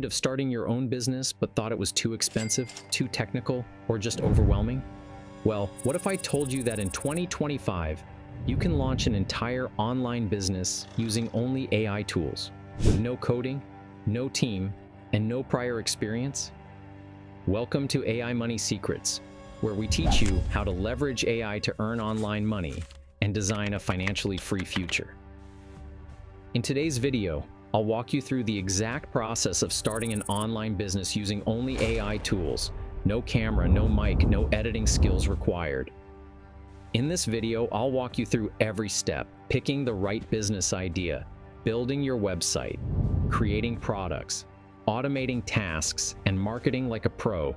of starting your own business but thought it was too expensive, too technical, or just overwhelming? Well, what if I told you that in 2025, you can launch an entire online business using only AI tools, with no coding, no team, and no prior experience? Welcome to AI Money Secrets, where we teach you how to leverage AI to earn online money and design a financially free future. In today's video, I'll walk you through the exact process of starting an online business using only AI tools. No camera, no mic, no editing skills required. In this video, I'll walk you through every step: picking the right business idea, building your website, creating products, automating tasks, and marketing like a pro,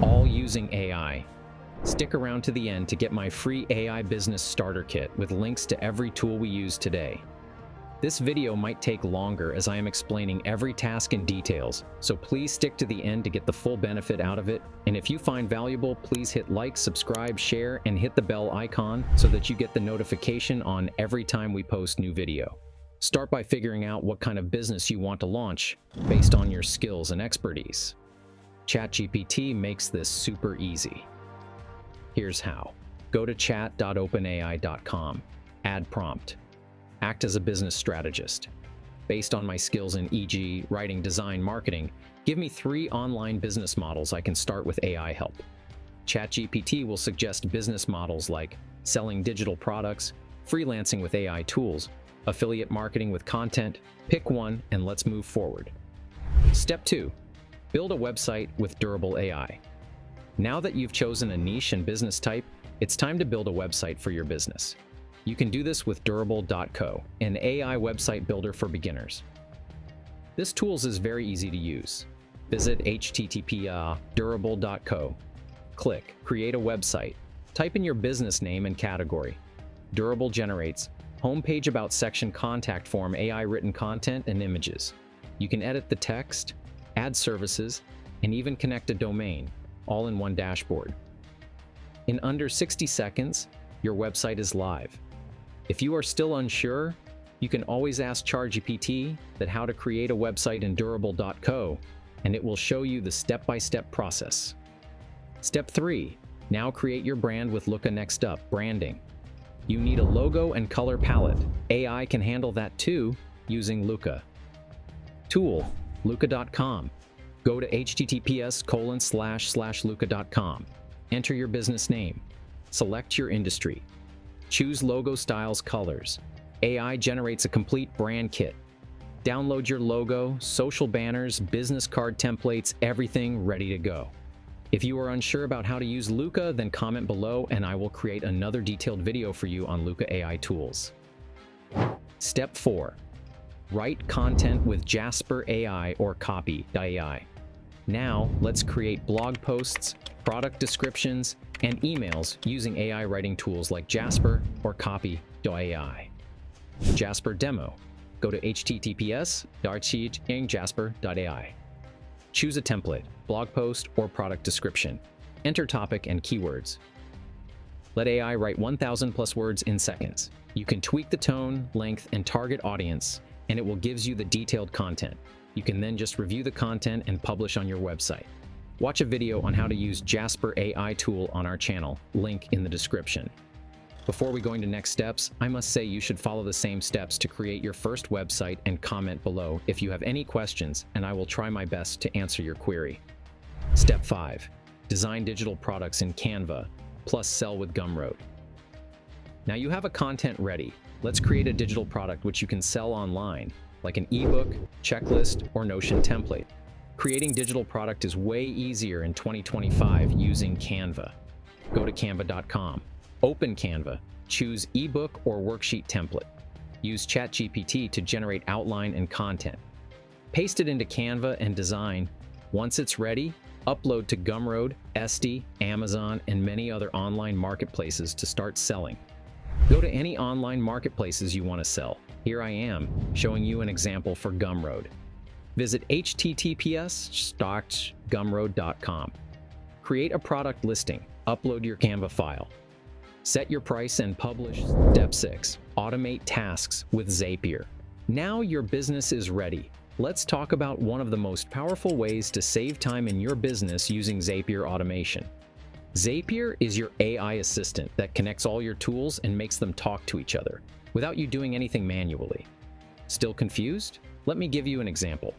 all using AI. Stick around to the end to get my free AI business starter kit with links to every tool we use today. This video might take longer as I am explaining every task in details, so please stick to the end to get the full benefit out of it. And if you find valuable, please hit like, subscribe, share, and hit the bell icon so that you get the notification on every time we post new video. Start by figuring out what kind of business you want to launch based on your skills and expertise. ChatGPT makes this super easy. Here's how. Go to chat.openai.com, add prompt. Act as a business strategist. Based on my skills in e.g. writing, design, marketing, give me 3 online business models I can start with AI help. ChatGPT will suggest business models like selling digital products, freelancing with AI tools, affiliate marketing with content. Pick one and let's move forward. Step 2. Build a website with durable AI. Now that you've chosen a niche and business type, it's time to build a website for your business. You can do this with Durable.co, an AI website builder for beginners. This tool is very easy to use. Visit http://durable.co. Click Create a Website. Type in your business name and category. Durable generates homepage, about section, contact form, AI written content, and images. You can edit the text, add services, and even connect a domain, all in one dashboard. In under 60 seconds, your website is live. If you are still unsure, you can always ask ChatGPT that how to create a website in Durable.co, and it will show you the step-by-step process. Step 3. Now create your brand with Luca. Next up, branding. You need a logo and color palette. AI can handle that too using Luca. Tool, luca.com. Go to https://luca.com. Enter your business name. Select your industry. Choose logo styles, colors. AI generates a complete brand kit. Download your logo, social banners, business card templates, everything ready to go. If you are unsure about how to use Luca, then comment below and I will create another detailed video for you on Luca AI tools. Step 4. Write content with Jasper AI or Copy.ai. Now, let's create blog posts, product descriptions, and emails using AI writing tools like Jasper or Copy.ai. Jasper demo. Go to https://jasper.ai. Choose a template, blog post, or product description. Enter topic and keywords. Let AI write 1,000 plus words in seconds. You can tweak the tone, length, and target audience, and it will give you the detailed content. You can then just review the content and publish on your website. Watch a video on how to use Jasper AI tool on our channel, link in the description. Before we go into next steps, I must say you should follow the same steps to create your first website and comment below if you have any questions, and I will try my best to answer your query. Step 5. Design digital products in Canva, plus sell with Gumroad. Now you have a content ready. Let's create a digital product which you can sell online, like an ebook, checklist, or Notion template. Creating digital product is way easier in 2025 using Canva. Go to canva.com. Open Canva. Choose ebook or worksheet template. Use ChatGPT to generate outline and content. Paste it into Canva and design. Once it's ready, upload to Gumroad, Etsy, Amazon, and many other online marketplaces to start selling. Go to any online marketplaces you want to sell. Here I am, showing you an example for Gumroad. Visit https://gumroad.com. Create a product listing. Upload your Canva file. Set your price and publish. Step 6. Automate tasks with Zapier. Now your business is ready. let's talk about one of the most powerful ways to save time in your business using Zapier automation. Zapier is your AI assistant that connects all your tools and makes them talk to each other without you doing anything manually. Still confused? Let me give you an example.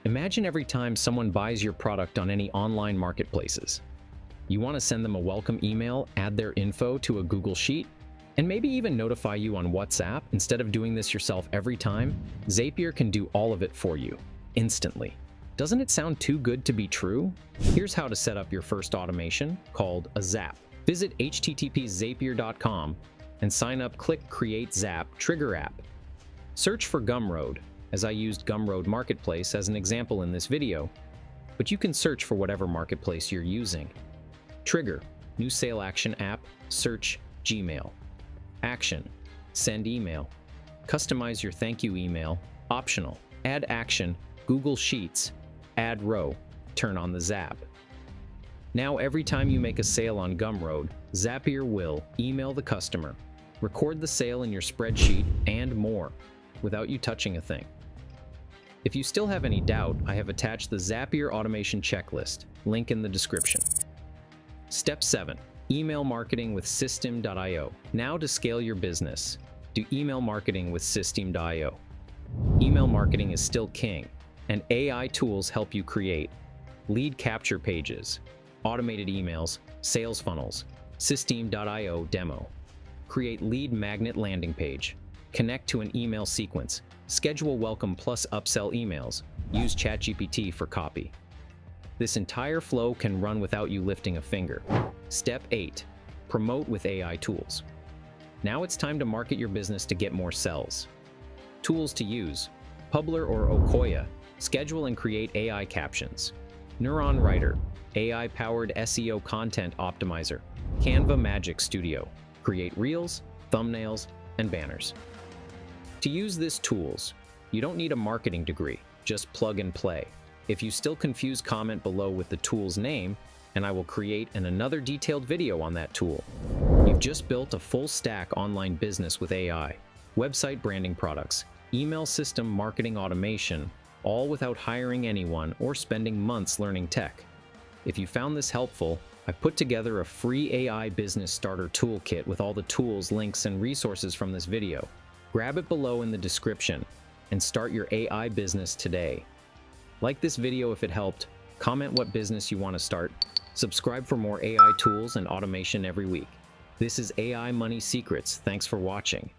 Imagine every time someone buys your product on any online marketplaces. You want to send them a welcome email, add their info to a Google Sheet, and maybe even notify you on WhatsApp. Instead of doing this yourself every time, Zapier can do all of it for you, instantly. Doesn't it sound too good to be true? Here's how to set up your first automation, called a Zap. Visit http://zapier.com and sign up. Click Create Zap Trigger App. Search for Gumroad, as I used Gumroad Marketplace as an example in this video, but you can search for whatever marketplace you're using. Trigger, new sale action app, search Gmail. Action, send email. Customize your thank you email, optional. Add action, Google Sheets. Add row, turn on the Zap. Now every time you make a sale on Gumroad, Zapier will email the customer, record the sale in your spreadsheet, and more, without you touching a thing. If you still have any doubt, I have attached the Zapier automation checklist, link in the description. Step 7. Email marketing with System.io. Now to scale your business, do email marketing with System.io. Email marketing is still king, and AI tools help you create lead capture pages, automated emails, sales funnels, System.io demo. Create lead magnet landing page, connect to an email sequence, schedule welcome plus upsell emails, use ChatGPT for copy. This entire flow can run without you lifting a finger. Step 8. Promote with AI tools. Now it's time to market your business to get more sales. Tools to use: Publer or Okoya, schedule and create AI captions. Neuron Writer, AI-powered SEO content optimizer. Canva Magic Studio, create reels, thumbnails, and banners. To use these tools, you don't need a marketing degree, just plug and play. If you still confuse, comment below with the tool's name, and I will create another detailed video on that tool. You've just built a full-stack online business with AI, website branding products, email system marketing automation, all without hiring anyone or spending months learning tech. If you found this helpful, I've put together a free AI business starter toolkit with all the tools, links, and resources from this video. Grab it below in the description and start your AI business today. Like this video if it helped, comment what business you want to start, subscribe for more AI tools and automation every week. This is AI Money Secrets. Thanks for watching.